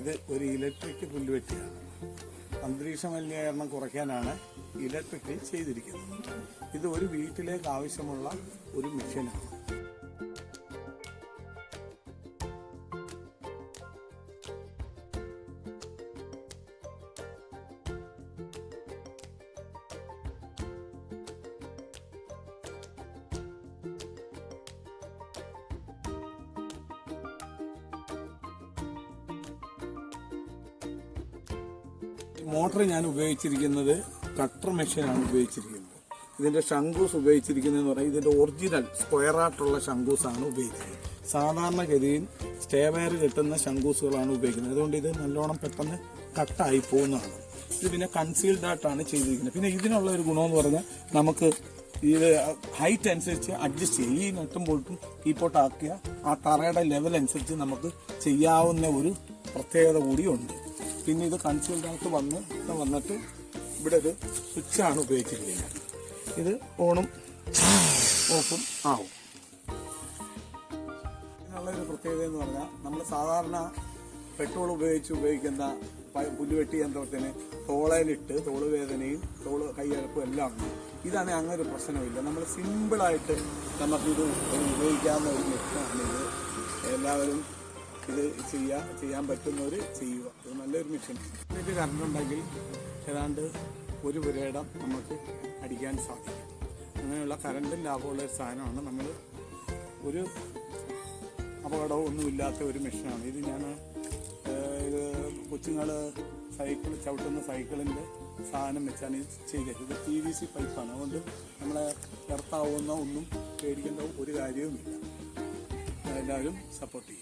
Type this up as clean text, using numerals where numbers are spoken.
ഇത് ഒരു ഇലക്ട്രിക് പുല്ലുവെട്ടിയാണ്. അന്തരീക്ഷ മലിനീകരണം കുറയ്ക്കാനാണ് ഇലക്ട്രിക് ചെയ്തിരിക്കുന്നത്. ഇത് ഒരു വീട്ടിലേക്ക് ആവശ്യമുള്ള ഒരു മെഷീനാണ്. മോട്ടർ ഞാൻ ഉപയോഗിച്ചിരിക്കുന്നത് കട്ടർ മെഷീനാണ് ഉപയോഗിച്ചിരിക്കുന്നത്. ഇതിന്റെ ശംഖൂസ് ഉപയോഗിച്ചിരിക്കുന്നതെന്ന് പറഞ്ഞാൽ ഇതിന്റെ ഒറിജിനൽ സ്ക്വയറായിട്ടുള്ള ശംഖൂസാണ് ഉപയോഗിക്കുന്നത്. സാധാരണഗതിയിൽ സ്റ്റേവയർ കെട്ടുന്ന ശംഖൂസുകളാണ് ഉപയോഗിക്കുന്നത്. അതുകൊണ്ട് ഇത് നല്ലോണം പെട്ടെന്ന് കട്ടായി പോകുന്നതാണ്. ഇത് പിന്നെ കൺസീൽഡ് ആയിട്ടാണ് ചെയ്തിരിക്കുന്നത്. പിന്നെ ഇതിനുള്ള ഒരു ഗുണമെന്ന് പറഞ്ഞാൽ നമുക്ക് ഇത് ഹൈറ്റ് അനുസരിച്ച് അഡ്ജസ്റ്റ് ചെയ്യും. ഈ നെട്ടും ബോൾട്ടും കീപ്പോട്ടാക്കിയ ആ തറയുടെ ലെവൽ അനുസരിച്ച് നമുക്ക് ചെയ്യാവുന്ന ഒരു പ്രത്യേകത കൂടിയുണ്ട്. പിന്നെ ഇത് കൺസീൽഡായിട്ട് വന്നിട്ട് ഇവിടെ ഒരു സ്വിച്ചാണ് ഉപയോഗിച്ചിരിക്കുന്നത്. ഇത് ഓണും ഓഫും ആവും. ഇതിനുള്ളൊരു പ്രത്യേകത എന്ന് പറഞ്ഞാൽ നമ്മൾ സാധാരണ പെട്രോൾ ഉപയോഗിക്കുന്ന പുല്ലുവെട്ടി യന്ത്രത്തിന് തോളയിലിട്ട് തോള് വേദനയും കൈയഴപ്പും എല്ലാം ഉണ്ട്. ഇതാണെങ്കിൽ അങ്ങനെ ഒരു പ്രശ്നമില്ല. നമ്മൾ സിമ്പിളായിട്ട് നമുക്കിത് ഉപയോഗിക്കാവുന്ന ഒരു മെഷീനാണ് ഇത്. എല്ലാവരും ഇത് ചെയ്യാൻ പറ്റുന്നവർ ചെയ്യുക. ഇത് നല്ലൊരു മെഷീൻ. ഇത് കറണ്ട് ഉണ്ടെങ്കിൽ ഏതാണ്ട് ഒരു പുരയിടം നമുക്ക് അടിക്കാൻ സാധിക്കും. അങ്ങനെയുള്ള കറണ്ടും ലാഭമുള്ള ഒരു സാധനമാണ്. നമ്മൾ ഒരു അപകടവും ഒന്നുമില്ലാത്ത ഒരു മെഷീനാണ് ഇത്. ഇത് കൊച്ചുങ്ങൾ സൈക്കിൾ ചവിട്ടുന്ന സൈക്കിളിൻ്റെ സാധനം വെച്ചാണ് ഇത് ചെയ്തത്. ഇത് PVC പൈപ്പാണ്. അതുകൊണ്ട് നമ്മളെ എർത്താവുന്ന ഒന്നും പേടിക്കേണ്ട ഒരു കാര്യവുമില്ല. എല്ലാവരും സപ്പോർട്ട് ചെയ്യും.